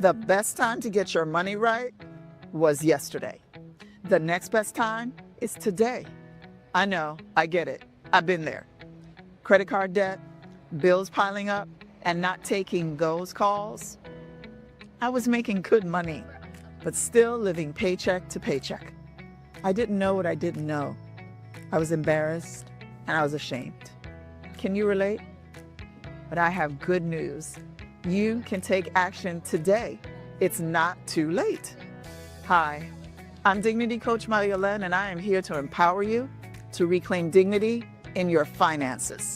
The best time to get your money right was yesterday. The next best time is today. I know, I get it. I've been there. Credit card debt, bills piling up, and not taking those calls. I was making good money, but still living paycheck to paycheck. I didn't know what I didn't know. I was embarrassed and I was ashamed. Can you relate? But I have good news. You can take action today. It's not too late. Hi, I'm Dignity Coach MarieYolaine, and I am here to empower you to reclaim dignity in your finances.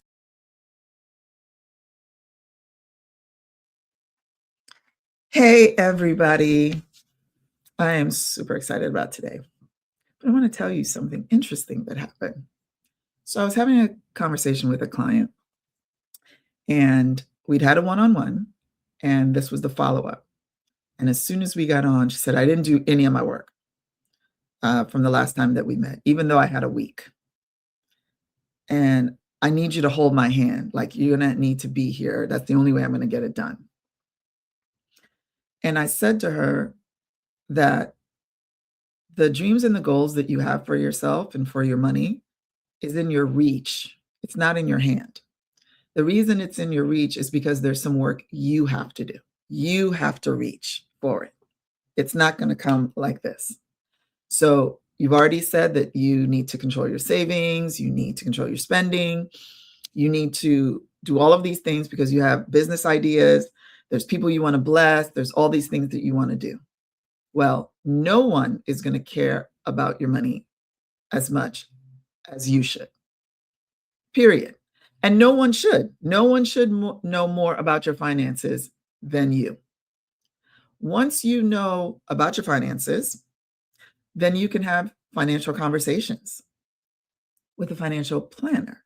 Hey, everybody. I am super excited about today. But I want to tell you something interesting that happened. So I was having a conversation with a client, and we'd had a one-on-one, and this was the follow-up. And as soon as we got on, she said, I didn't do any of my work from the last time that we met, even though I had a week. And I need you to hold my hand. Like, you're going to need to be here. That's the only way I'm going to get it done. And I said to her that the dreams and the goals that you have for yourself and for your money is in your reach. It's not in your hand. The reason it's in your reach is because there's some work you have to do. You have to reach for it. It's not going to come like this. So you've already said that you need to control your savings. You need to control your spending. You need to do all of these things because you have business ideas. There's people you want to bless. There's all these things that you want to do. Well, no one is going to care about your money as much as you should, period. And no one should. No one should know more about your finances than you. Once you know about your finances, then you can have financial conversations with a financial planner.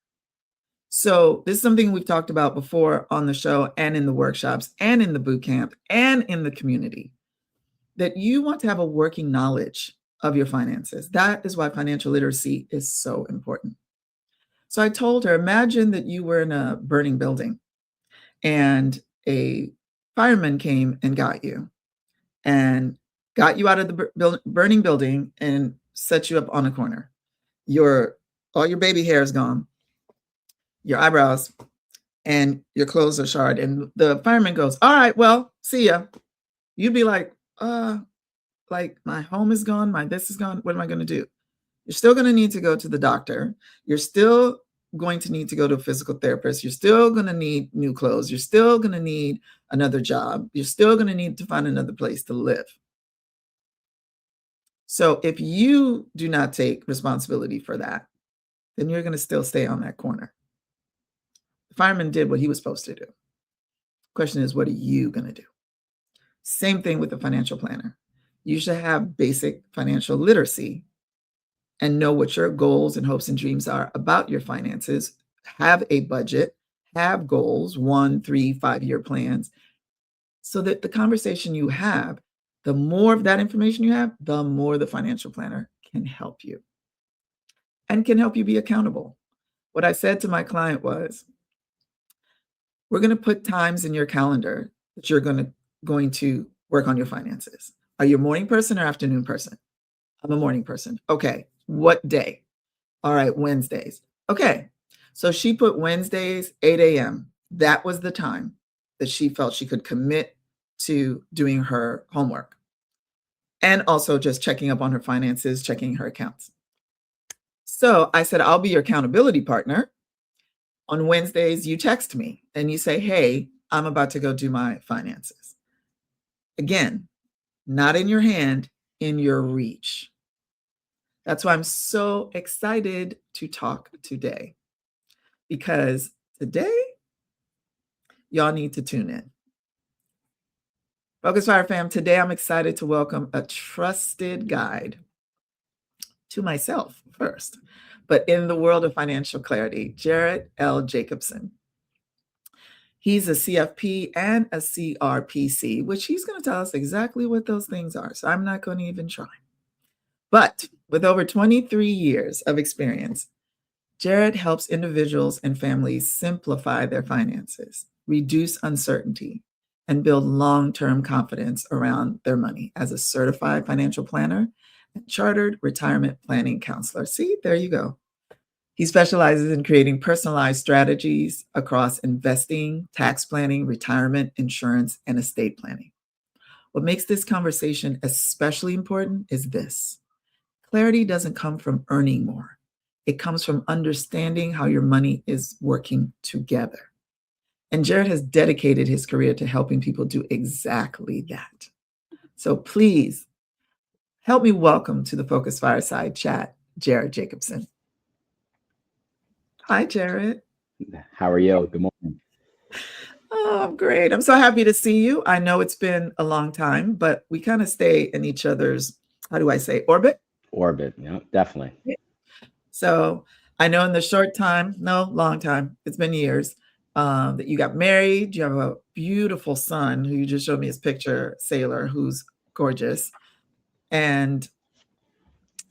So this is something we've talked about before on the show and in the workshops and in the boot camp and in the community, that you want to have a working knowledge of your finances. That is why financial literacy is so important. So I told her, imagine that you were in a burning building and a fireman came and got you out of the burning building and set you up on a corner. All your baby hair is gone, your eyebrows, and your clothes are charred. And the fireman goes, all right, well, see ya. You'd be like my home is gone, my this is gone. What am I going to do? You're still going to need to go to the doctor. You're still going to need to go to a physical therapist. You're still going to need new clothes. You're still going to need another job. You're still going to need to find another place to live. So if you do not take responsibility for that, then you're going to still stay on that corner. The fireman did what he was supposed to do. The question is, what are you going to do? Same thing with the financial planner. You should have basic financial literacy and know what your goals and hopes and dreams are about your finances. Have a budget, have goals, 1, 3, 5-year plans, so that the conversation you have, the more of that information you have, the more the financial planner can help you and can help you be accountable. What I said to my client was, we're going to put times in your calendar that you're going to work on your finances. Are you a morning person or afternoon person? I'm a morning person. Okay. What day? All right, Wednesdays. Okay. So she put Wednesdays, 8 a.m. That was the time that she felt she could commit to doing her homework and also just checking up on her finances, checking her accounts. So I said, I'll be your accountability partner. On Wednesdays, you text me and you say, hey, I'm about to go do my finances. Again, not in your hand, in your reach. That's why I'm so excited to talk today, because today, y'all need to tune in. Focus Fire fam, today I'm excited to welcome a trusted guide to myself first, but in the world of financial clarity, Jarrett L. Jacobsen. He's a CFP and a CRPC, which he's going to tell us exactly what those things are. So I'm not going to even try. But with over 23 years of experience, Jarrett helps individuals and families simplify their finances, reduce uncertainty, and build long-term confidence around their money as a certified financial planner and chartered retirement planning counselor. See, there you go. He specializes in creating personalized strategies across investing, tax planning, retirement, insurance, and estate planning. What makes this conversation especially important is this: clarity doesn't come from earning more, it comes from understanding how your money is working together. And Jarrett has dedicated his career to helping people do exactly that. So please help me welcome to the Focus Fireside Chat, Jarrett Jacobsen. Hi, Jarrett. How are you? Good morning. Oh, I'm great. I'm so happy to see you. I know it's been a long time, but we kind of stay in each other's, how do I say, orbit? Orbit, yeah, definitely. Yeah. So I know in the short time, no, long time, it's been years, that you got married. You have a beautiful son who you just showed me his picture, Sailor, who's gorgeous. And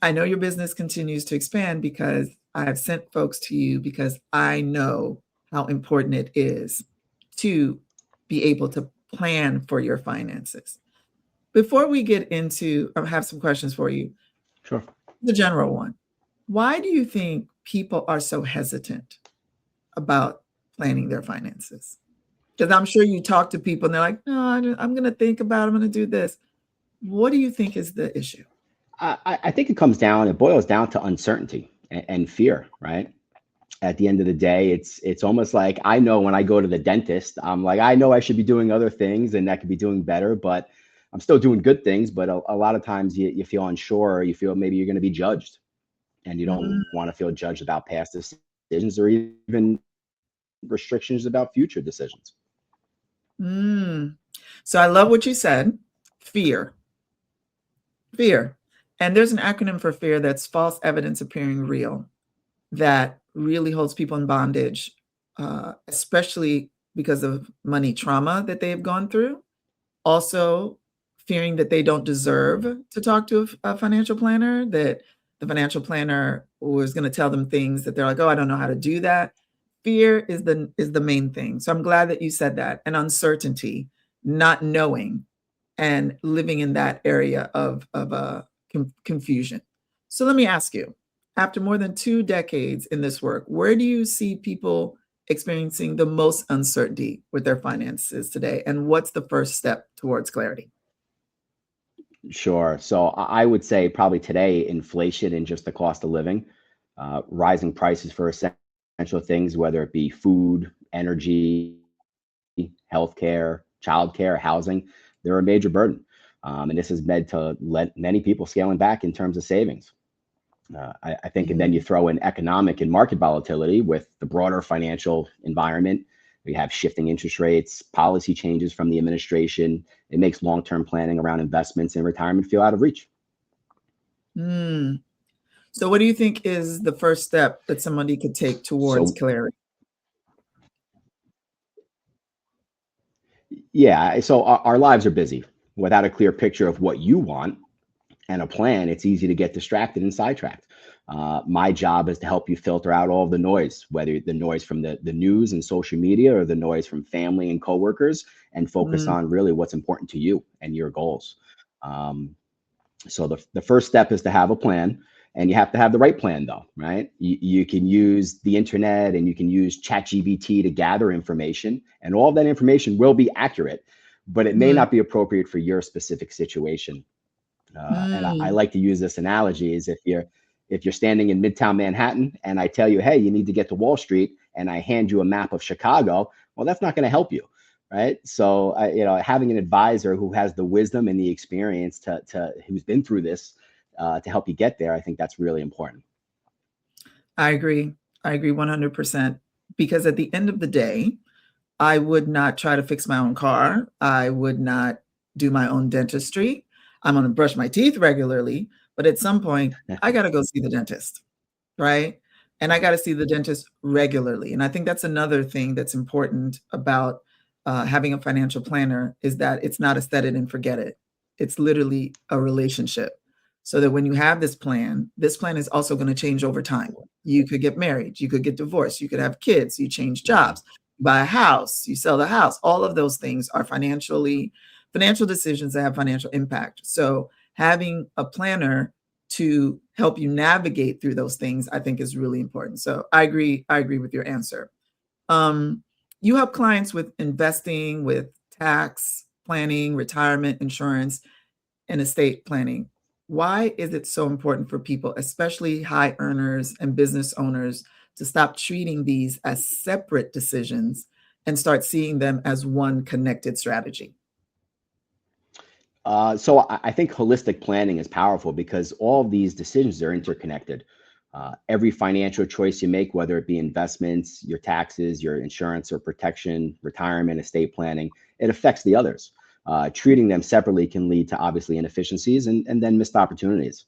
I know your business continues to expand because I have sent folks to you because I know how important it is to be able to plan for your finances. Before we get into, I have some questions for you. Sure. The general one. Why do you think people are so hesitant about planning their finances? Because I'm sure you talk to people and they're like, no, I'm going to think about it. I'm going to do this. What do you think is the issue? I think it boils down to uncertainty and fear, right? At the end of the day, it's almost like I know when I go to the dentist, I'm like, I know I should be doing other things and I could be doing better, but I'm still doing good things. But a lot of times you feel unsure, or you feel maybe you're going to be judged, and you don't want to feel judged about past decisions or even restrictions about future decisions. So I love what you said. Fear. Fear. And there's an acronym for fear that's false evidence appearing real, that really holds people in bondage, especially because of money trauma that they have gone through. Also, fearing that they don't deserve to talk to a financial planner, that the financial planner was going to tell them things that they're like, oh, I don't know how to do that. Fear is the main thing. So I'm glad that you said that. And uncertainty, not knowing, and living in that area of confusion. So let me ask you, after more than 2 decades in this work, where do you see people experiencing the most uncertainty with their finances today? And what's the first step towards clarity? Sure. So I would say probably today, inflation and just the cost of living, rising prices for essential things, whether it be food, energy, healthcare, childcare, housing, they're a major burden. And this has led to many people scaling back in terms of savings. I think, and then you throw in economic and market volatility with the broader financial environment. We have shifting interest rates, policy changes from the administration. It makes long-term planning around investments and retirement feel out of reach. So what do you think is the first step that somebody could take towards So, clarity? yeah, so our lives are busy. Without a clear picture of what you want and a plan, it's easy to get distracted and sidetracked. My job is to help you filter out all of the noise, whether the noise from the news and social media or the noise from family and coworkers, and focus Mm, on really what's important to you and your goals. Um, so the first step is to have a plan, and you have to have the right plan though, right? You can use the internet and you can use ChatGPT to gather information, and all of that information will be accurate, but it may mm, not be appropriate for your specific situation. And I mm, like to use this analogy: is if you're standing in Midtown Manhattan and I tell you, hey, you need to get to Wall Street, and I hand you a map of Chicago, well, that's not going to help you, right? So, having an advisor who has the wisdom and the experience to who's been through this to help you get there, I think that's really important. I agree. I agree 100%. Because at the end of the day, I would not try to fix my own car. I would not do my own dentistry. I'm going to brush my teeth regularly, but at some point, I got to go see the dentist, right? And I got to see the dentist regularly. And I think that's another thing that's important about having a financial planner is that it's not a set it and forget it. It's literally a relationship. So that when you have this plan is also going to change over time. You could get married, you could get divorced, you could have kids, you change Mhm. jobs. buy a house, you sell the house. All of those things are financial decisions that have financial impact. So having a planner to help you navigate through those things, I think is really important. So I agree with your answer. You help clients with investing, with tax planning, retirement, insurance, and estate planning. Why is it so important for people, especially high earners and business owners, to stop treating these as separate decisions and start seeing them as one connected strategy? So I think holistic planning is powerful because all of these decisions are interconnected. Every financial choice you make, whether it be investments, your taxes, your insurance or protection, retirement, estate planning, it affects the others. Treating them separately can lead to obviously inefficiencies and then missed opportunities.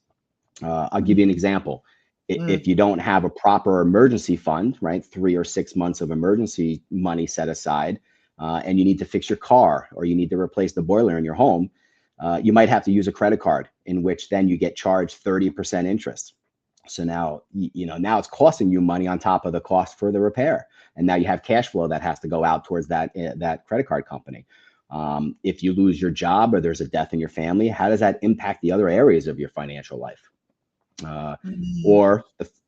I'll give you an example. Mm, If you don't have a proper emergency fund, right, 3 or 6 months of emergency money set aside, and you need to fix your car or you need to replace the boiler in your home, you might have to use a credit card in which then you get charged 30% interest. So now, now it's costing you money on top of the cost for the repair. And now you have cash flow that has to go out towards that credit card company. If you lose your job or there's a death in your family, how does that impact the other areas of your financial life? Uh, mm, or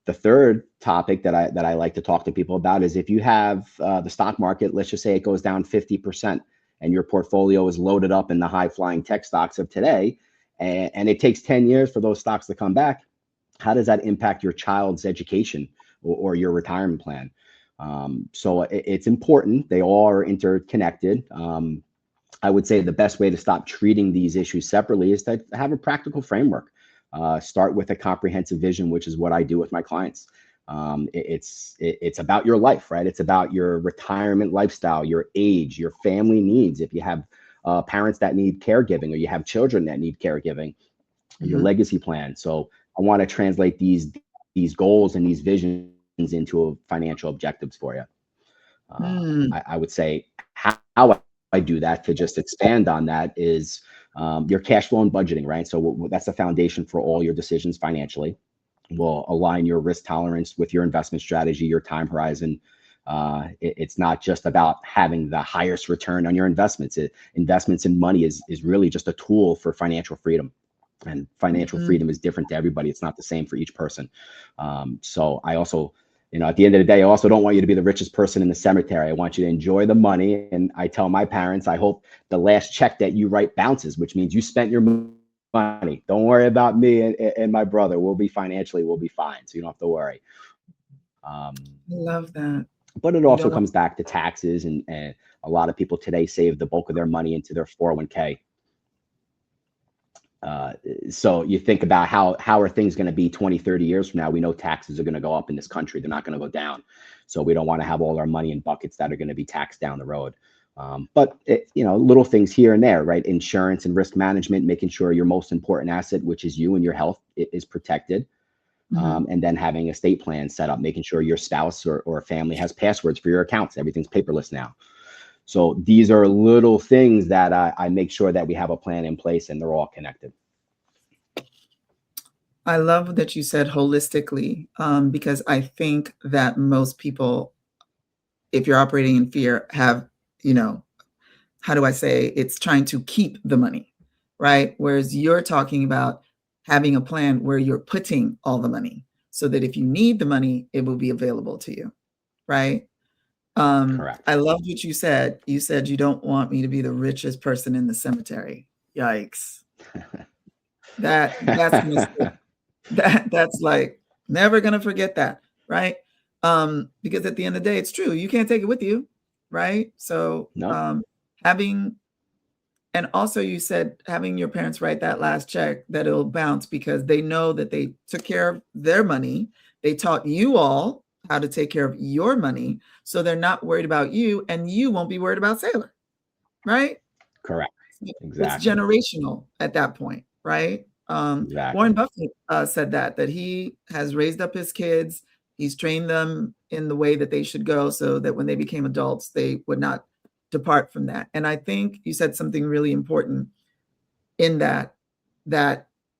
the third topic that I like to talk to people about is if you have the stock market, let's just say it goes down 50% and your portfolio is loaded up in the high flying tech stocks of today, and it takes 10 years for those stocks to come back, how does that impact your child's education or your retirement plan? So it's important. They all are interconnected. I would say the best way to stop treating these issues separately is to have a practical framework. Start with a comprehensive vision, which is what I do with my clients. It's about your life, right? It's about your retirement lifestyle, your age, your family needs. If you have parents that need caregiving or you have children that need caregiving, your mhm, legacy plan. So I want to translate these goals and these visions into financial objectives for you. mm, I would say how I do that, to just expand on that, is your cash flow and budgeting, right? So that's the foundation for all your decisions financially. Will align your risk tolerance with your investment strategy, your time horizon. It's not just about having the highest return on your investments. Investments in money is really just a tool for financial freedom. And financial mhm. freedom is different to everybody. It's not the same for each person. So I also, at the end of the day, I also don't want you to be the richest person in the cemetery. I want you to enjoy the money. And I tell my parents, I hope the last check that you write bounces, which means you spent your money. Don't worry about me and my brother. We'll be fine. So you don't have to worry. Um, I love that. but it You also don't want comes back to taxes, and a lot of people today save the bulk of their money into their 401k. Uh, so you think about how are things going to be 20, 30 years from now? We know taxes are going to go up in this country. They're not going to go down. So we don't want to have all our money in buckets that are going to be taxed down the road. Little things here and there, right? Insurance and risk management, making sure your most important asset, which is you and your health, is protected. mhm. And then having estate plan set up, making sure your spouse or family has passwords for your accounts. Everything's paperless now. So these are little things that I make sure that we have a plan in place and they're all connected. I love that you said holistically, because I think that most people, if you're operating in fear, have, you know, how do I say, it's trying to keep the money, right? Whereas you're talking about having a plan where you're putting all the money so that if you need the money, it will be available to you, right? Correct. I loved what you said. You said you don't want me to be the richest person in the cemetery. Yikes. That's gonna stick. That's like never gonna forget that, right? Because at the end of the day, it's true. You can't take it with you, right? So No, having and also you said having your parents write that last check that it'll bounce because they know that they took care of their money. They taught you all how to take care of your money. So they're not worried about you and you won't be worried about Sailor, right? correct. It's Exactly. generational at that point, right? Warren Exactly. Buffett said that he has raised up his kids, he's trained them in the way that they should go so that when they became adults, they would not depart from that. And I think you said something really important in that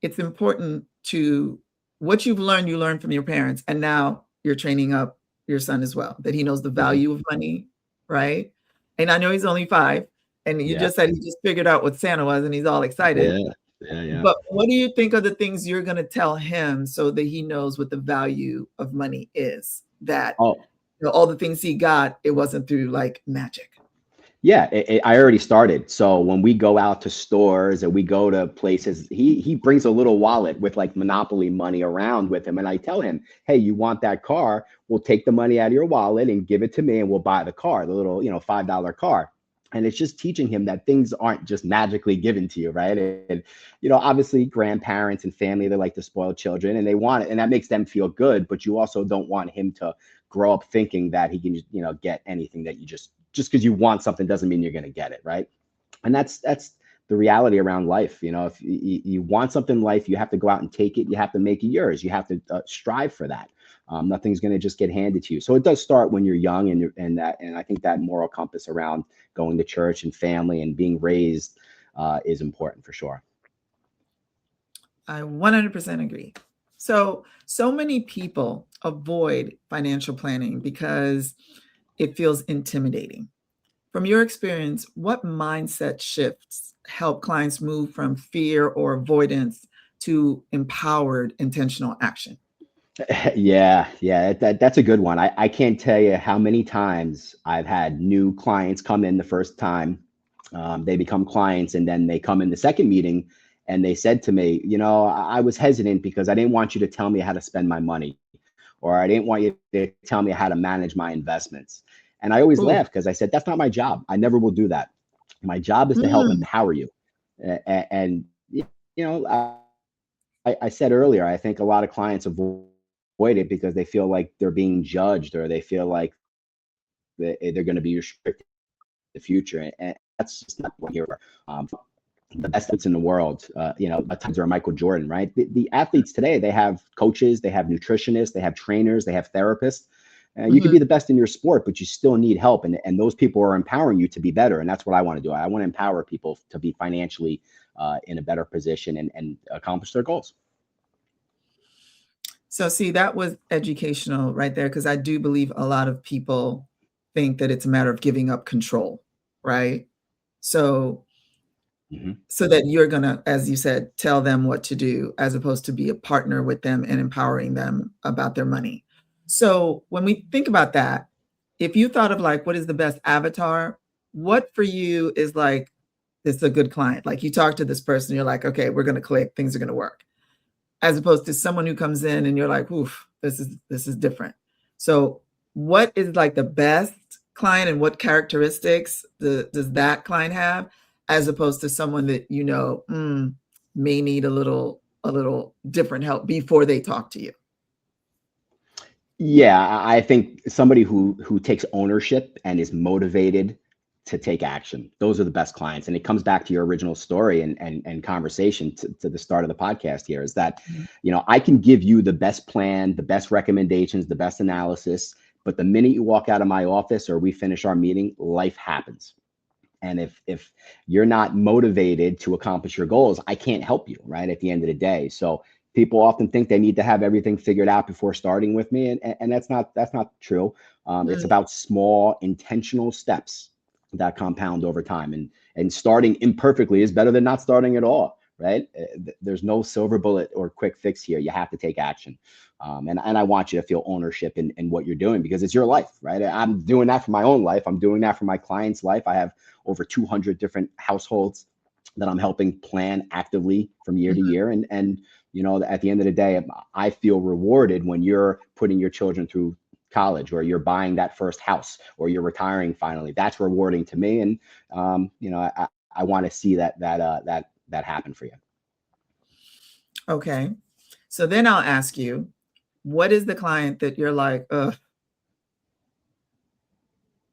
it's important to what you've learned, you learn from your parents, and now you're training up your son as well, that he knows the Hmm. value of money right? And I know he's only 5, and you Yeah. just said he just figured out what Santa was and he's all excited. Yeah. Yeah. Yeah. But what do you think are the things you're gonna tell him so that he knows what the value of money is? That, Oh, all the things he got, it wasn't through, like, magic. yeah, I already started. So when we go out to stores and we go to places, he brings a little wallet with like Monopoly money around with him, and I tell him, "Hey, you want that car? We'll take the money out of your wallet and give it to me, and we'll buy the car, the little $5 car." And it's just teaching him that things aren't just magically given to you, right? And obviously, grandparents and family, they like to spoil children, and they want it, and that makes them feel good. But you also don't want him to grow up thinking that he can, get anything that you just because you want something doesn't mean you're going to get it, right? And that's the reality around life. If you want something in life, you have to go out and take it. You have to make it yours. You have to strive for that. Nothing's going to just get handed to you. So it does start when you're young, and I think that moral compass around going to church and family and being raised is important for sure. I 100% agree. So many people avoid financial planning because it feels intimidating. From your experience, what mindset shifts help clients move from fear or avoidance to empowered intentional action? Yeah, that's a good one. I can't tell you how many times I've had new clients come in the first time. They become clients, and then they come in the second meeting and they said to me, I was hesitant because I didn't want you to tell me how to spend my money, or I didn't want you to tell me how to manage my investments. And I always Ooh. laugh because I said, that's not my job. I never will do that. My job is to help Mm, empower you. And, you know, I said earlier, I think a lot of clients avoid it because they feel like they're being judged, or they feel like they're going to be restricted in the future. And that's just not what we're here for. The best athletes in the world, at times are Michael Jordan, right? The athletes today, they have coaches, they have nutritionists, they have trainers, they have therapists. You can mhm. be the best in your sport, but you still need help. And those people are empowering you to be better. And that's what I want to do. I want to empower people to be financially in a better position and accomplish their goals. So see, that was educational right there, because I do believe a lot of people think that it's a matter of giving up control, right? So Mhm. so that you're gonna, as you said, tell them what to do as opposed to be a partner with them and empowering them about their money. So when we think about that, if you thought of like what is the best avatar, what for you is like this is a good client? Like you talk to this person, you're like, okay, we're gonna click, things are gonna work. As opposed to someone who comes in and you're like, oof, this is different. So what is like the best client and what characteristics does that client have as opposed to someone that may need a little different help before they talk to you? Yeah, I think somebody who takes ownership and is motivated to take action. Those are the best clients. And it comes back to your original story and conversation to the start of the podcast here is that, Mhm. I can give you the best plan, the best recommendations, the best analysis, but the minute you walk out of my office or we finish our meeting, life happens. And if you're not motivated to accomplish your goals, I can't help you, right? At the end of the day. So people often think they need to have everything figured out before starting with me, and that's not true. It's Mm. about small intentional steps that compound over time, and starting imperfectly is better than not starting at all, right? There's no silver bullet or quick fix here. You have to take action. And I want you to feel ownership in what you're doing because it's your life, right? I'm doing that for my own life. I'm doing that for my client's life. I have over 200 different households that I'm helping plan actively from year to Mhm. year. And at the end of the day, I feel rewarded when you're putting your children through college, or you're buying that first house, or you're retiring finally. That's rewarding to me. And I want to see that happen for you. Okay. So then I'll ask you, what is the client that you're like, ugh,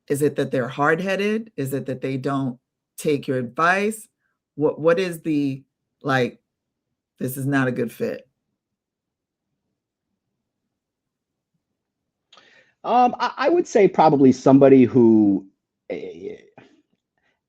is it that they're hard-headed? Is it that they don't take your advice? What is the like, this is not a good fit? I would say probably somebody who, eh,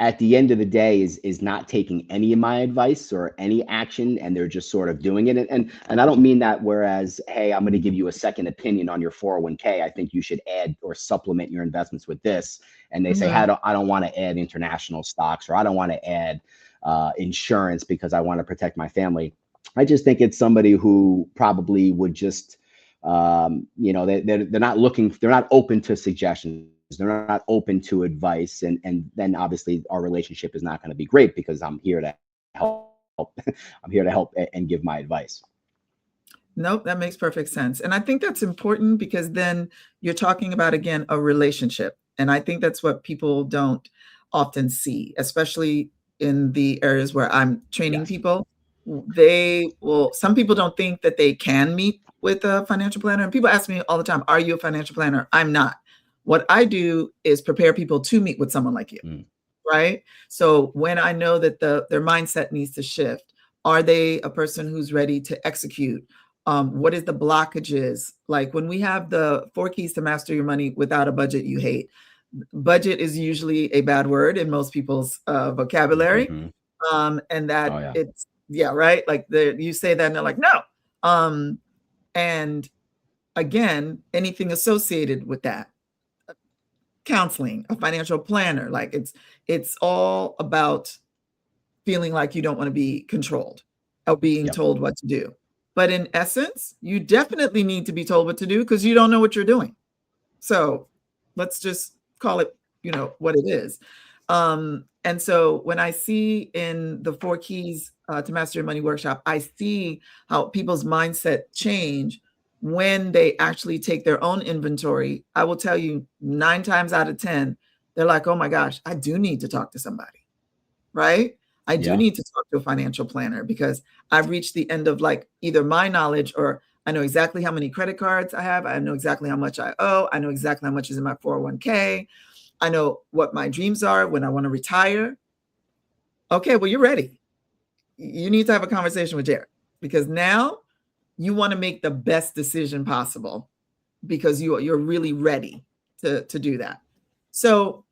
at the end of the day is not taking any of my advice or any action, and they're just sort of doing it. And I don't mean that whereas, hey, I'm going to give you a second opinion on your 401k. I think you should add or supplement your investments with this. And they say, Mhm. I don't want to add international stocks, or I don't want to add insurance because I want to protect my family. I just think it's somebody who probably would just, they're not looking, they're not open to suggestions. They're not open to advice. And then obviously our relationship is not going to be great because I'm here to help. I'm here to help and give my advice. Nope, that makes perfect sense. And I think that's important because then you're talking about, again, a relationship. And I think that's what people don't often see, especially in the areas where I'm training Yes. people. Some people don't think that they can meet with a financial planner. And people ask me all the time, are you a financial planner? I'm not. What I do is prepare people to meet with someone like you. Mm. Right? So when I know that their mindset needs to shift, are they a person who's ready to execute? What is the blockages? Like when we have the 4 keys to master your money without a budget you hate. Budget is usually a bad word in most people's vocabulary. Mm-hmm. And that Oh yeah. it's, yeah, right? Like you say that and they're like, no. And again, anything associated with that, counseling, a financial planner, like it's all about feeling like you don't want to be controlled or being Yep. told what to do. But in essence, you definitely need to be told what to do because you don't know what you're doing. So let's just call it, what it is. And so when I see in the 4 keys to master your money workshop, I see how people's mindset change when they actually take their own inventory. I will tell you 9 times out of 10, they're like, oh my gosh, I do need to talk to somebody, right? I do Yeah. need to talk to a financial planner because I've reached the end of like either my knowledge or I know exactly how many credit cards I have. I know exactly how much I owe. I know exactly how much is in my 401k. I know what my dreams are when I want to retire. Okay, well, you're ready. You need to have a conversation with Jarrett because now you want to make the best decision possible because you're really ready to do that. So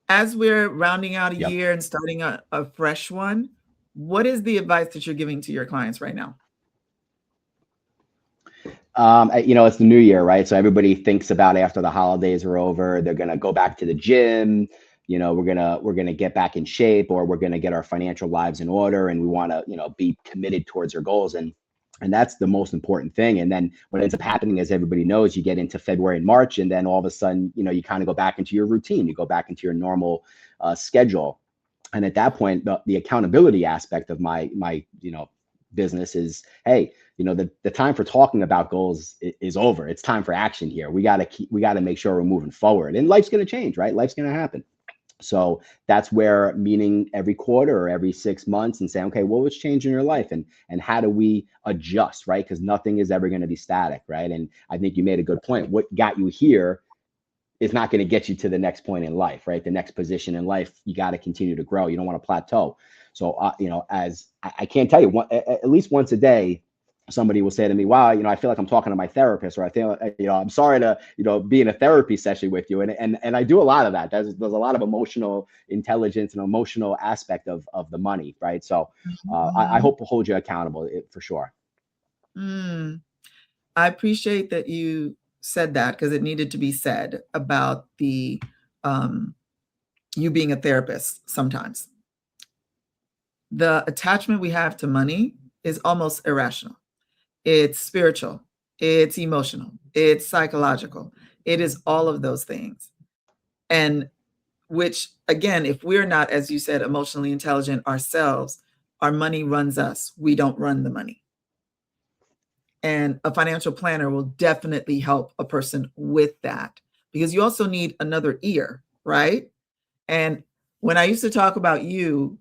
as we're rounding out a Yep. year and starting a fresh one, what is the advice that you're giving to your clients right now? It's the new year, right? So everybody thinks about after the holidays are over, they're gonna go back to the gym. We're gonna get back in shape, or we're gonna get our financial lives in order, and we want to, be committed towards our goals, and that's the most important thing. And then what ends up happening, as everybody knows, you get into February and March, and then all of a sudden, you kind of go back into your routine, you go back into your normal schedule. And at that point, the accountability aspect of my business is, hey, the time for talking about goals is over. It's time for action here. We got to make sure we're moving forward, and life's going to change, right? Life's going to happen. So that's where meeting every quarter or every 6 months and saying, okay, well, what's changed in your life, and how do we adjust, right? Because nothing is ever going to be static, right? And I think you made a good point. What got you here is not going to get you to the next point in life, right? The next position in life, you got to continue to grow. You don't want to plateau. So, as I can't tell you, at least once a day, somebody will say to me, wow, I feel like I'm talking to my therapist, or I feel, I'm sorry to, be in a therapy session with you. And I do a lot of that. There's a lot of emotional intelligence and emotional aspect of the money, right? So I Mhm. hope to hold you accountable for sure. Mm. I appreciate that you said that because it needed to be said about the you being a therapist sometimes. The attachment we have to money is almost irrational. It's spiritual, it's emotional, it's psychological. It is all of those things. And which, again, if we're not, as you said, emotionally intelligent ourselves, our money runs us. We don't run the money. And a financial planner will definitely help a person with that because you also need another ear, right? And when I used to talk about you,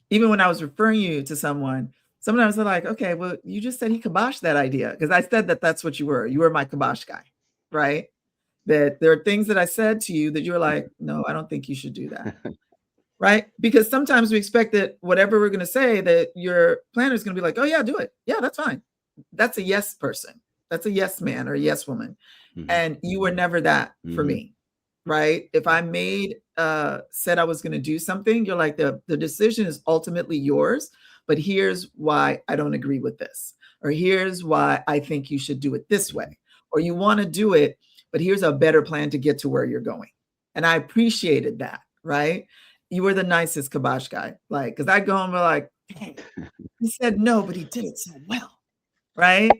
even when I was referring you to someone, sometimes they're like, okay, well, you just said he kiboshed that idea. Because I said that that's what you were. You were my kibosh guy, right? That there are things that I said to you that you were like, no, I don't think you should do that. Right? Because sometimes we expect that whatever we're going to say, that your planner is going to be like, oh, yeah, do it. Yeah, that's fine. That's a yes person. That's a yes man or a yes woman. Mm-hmm. And you were never that for Mm-hmm. me, right? If I made said I was going to do something, you're like, the decision is ultimately yours, but here's why I don't agree with this, or here's why I think you should do it this way, or you want to do it, but here's a better plan to get to where you're going. And I appreciated that, right? You were the nicest kibosh guy, like, because I'd go home and be like, hey, he said no, but he did it so well, right?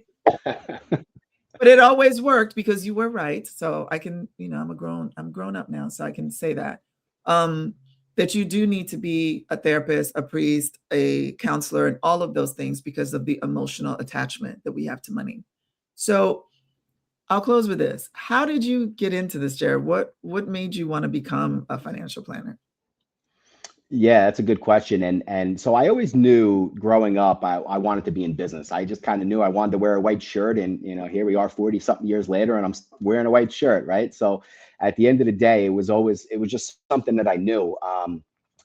But it always worked because you were right. So I can, I'm grown up now, so I can say that. That you do need to be a therapist, a priest, a counselor, and all of those things because of the emotional attachment that we have to money. So I'll close with this. How did you get into this, Jared? What made you want to become a financial planner? Yeah, that's a good question. And so I always knew growing up I wanted to be in business. I just kind of knew I wanted to wear a white shirt, and here we are 40 something years later and I'm wearing a white shirt, right? So at the end of the day, it was just something that I knew.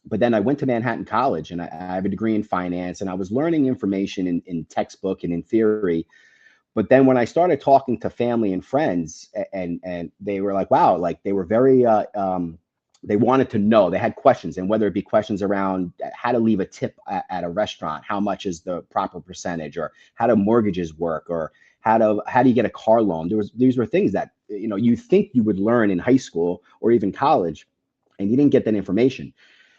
But then I went to Manhattan College, and I have a degree in finance, and I was learning information in textbook and in theory. But then when I started talking to family and friends, and they were like, wow, like they were very they wanted to know, they had questions, and whether it be questions around how to leave a tip at a restaurant, how much is the proper percentage, or how do mortgages work, or how do you get a car loan. These were things that you think you would learn in high school or even college, and you didn't get that information.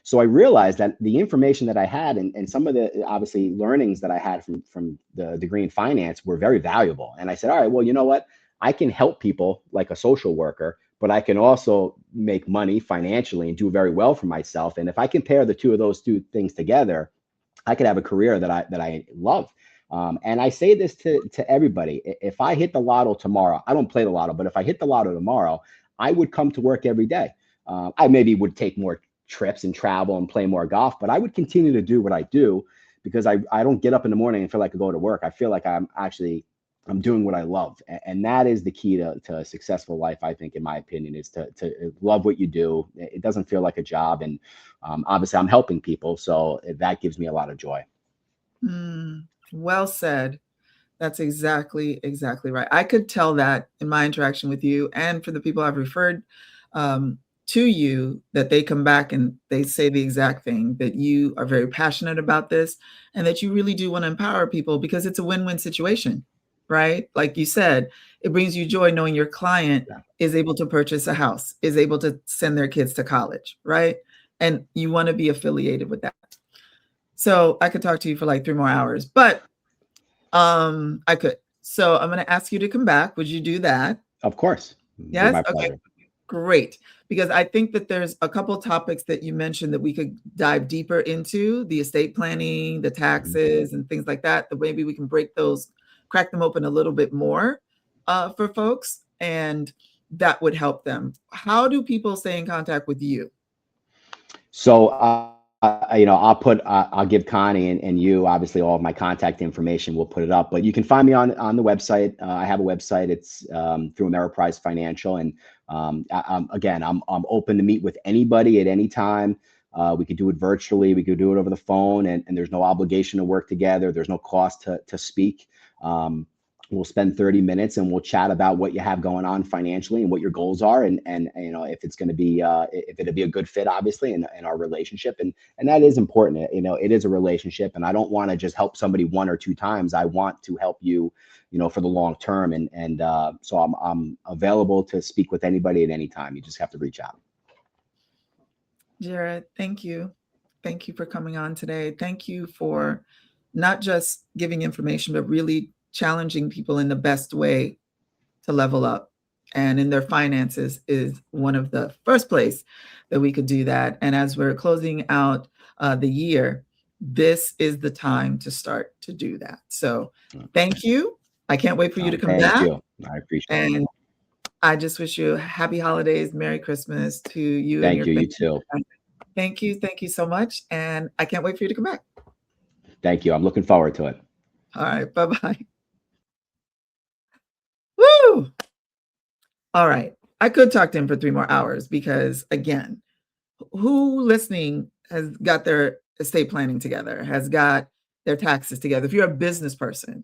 So I realized that the information that I had, and some of the obviously learnings that I had from the degree in finance were very valuable. And I said, all right, well, you know what? I can help people like a social worker, but I can also make money financially and do very well for myself. And if I can pair those two things together, I could have a career that I love. And I say this to everybody: if I hit the lotto tomorrow, I don't play the lotto, but if I hit the lotto tomorrow, I would come to work every day. I maybe would take more trips and travel and play more golf, but I would continue to do what I do because I don't get up in the morning and feel like I go to work. I feel like I'm doing what I love. And that is the key to a successful life, I think, in my opinion, is to love what you do. It doesn't feel like a job. And obviously I'm helping people, so that gives me a lot of joy. Well said. That's exactly right. I could tell that in my interaction with you, and for the people I've referred to you, that they come back and they say the exact thing, that you are very passionate about this and that you really do want to empower people because it's a win-win situation, right? Like you said, it brings you joy knowing your client Yeah. is able to purchase a house, is able to send their kids to college, right? And you want to be affiliated with that. So I could talk to you for like 3 more hours, but I could. So I'm going to ask you to come back. Would you do that? Of course. It'd be Yes? my Okay, pleasure. great. Because I think that there's a couple topics that you mentioned that we could dive deeper into: the estate planning, the Mhm. taxes, and things like that. That maybe we can crack them open a little bit more for folks, and that would help them. How do people stay in contact with you? So, I'll give Connie and you obviously all of my contact information. We'll put it up, but you can find me on the website. I have a website. It's through Ameriprise Financial, and I'm open to meet with anybody at any time. We could do it virtually. We could do it over the phone, and there's no obligation to work together. There's no cost to speak. We'll spend 30 minutes and we'll chat about what you have going on financially and what your goals are, and if it's going to be if it'll be a good fit, obviously, in our relationship. And that is important. It is a relationship, and I don't want to just help somebody 1 or 2 times. I want to help you, for the long term. And so I'm available to speak with anybody at any time. You just have to reach out. Jarrett, thank you. Thank you for coming on today. Thank you for not just giving information, but really challenging people in the best way to level up. And in their finances is one of the first place that we could do that. And as we're closing out the year, this is the time to start to do that. So thank you. I can't wait for you to come Thank back. you. I appreciate it. And I just wish you happy holidays, Merry Christmas to you and Thank your you. You family. too. Thank you. Thank you so much. And I can't wait for you to come back. Thank you. I'm looking forward to it. All right. Bye-bye. Woo! All right. I could talk to him for 3 more hours because, again, who listening has got their estate planning together, has got their taxes together? If you're a business person,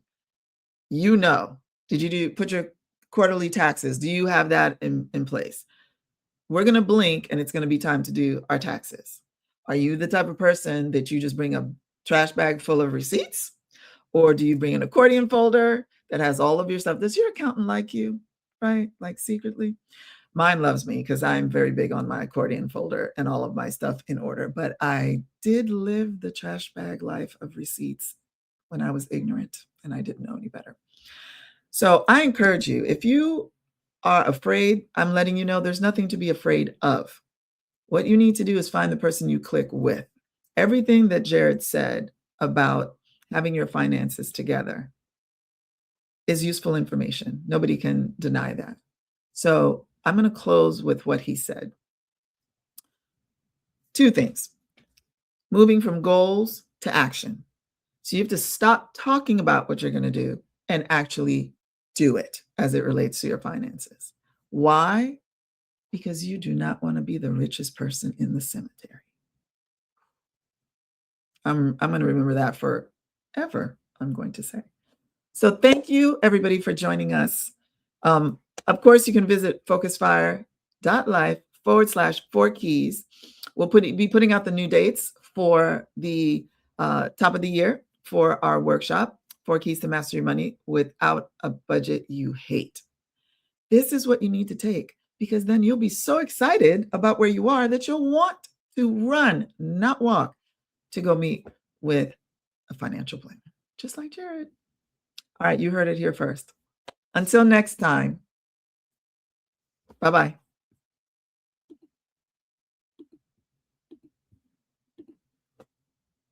did you put your quarterly taxes? Do you have that in place? we're going to blink and it's going to be time to do our taxes. Are you the type of person that you just bring a trash bag full of receipts? Or do you bring an accordion folder that has all of your stuff? Does your accountant like you, right? Like secretly? Mine loves me because I'm very big on my accordion folder and all of my stuff in order. But I did live the trash bag life of receipts when I was ignorant and I didn't know any better. So I encourage you, if you are afraid, I'm letting you know there's nothing to be afraid of. What you need to do is find the person you click with. Everything that Jarrett said about having your finances together is useful information. Nobody can deny that. So I'm going to close with what he said. 2 things: moving from goals to action. So you have to stop talking about what you're going to do and actually do it as it relates to your finances. Why? Because you do not want to be the richest person in the cemetery. I'm going to remember that forever, I'm going to say. So thank you, everybody, for joining us. Of course, you can visit focusedfire.life/4keys. We'll be putting out the new dates for the top of the year for our workshop, 4 Keys to Master Your Money Without a Budget You Hate. This is what you need to take, because then you'll be so excited about where you are that you'll want to run, not walk, to go meet with a financial planner, just like Jarrett. All right, you heard it here first. Until next time, bye-bye.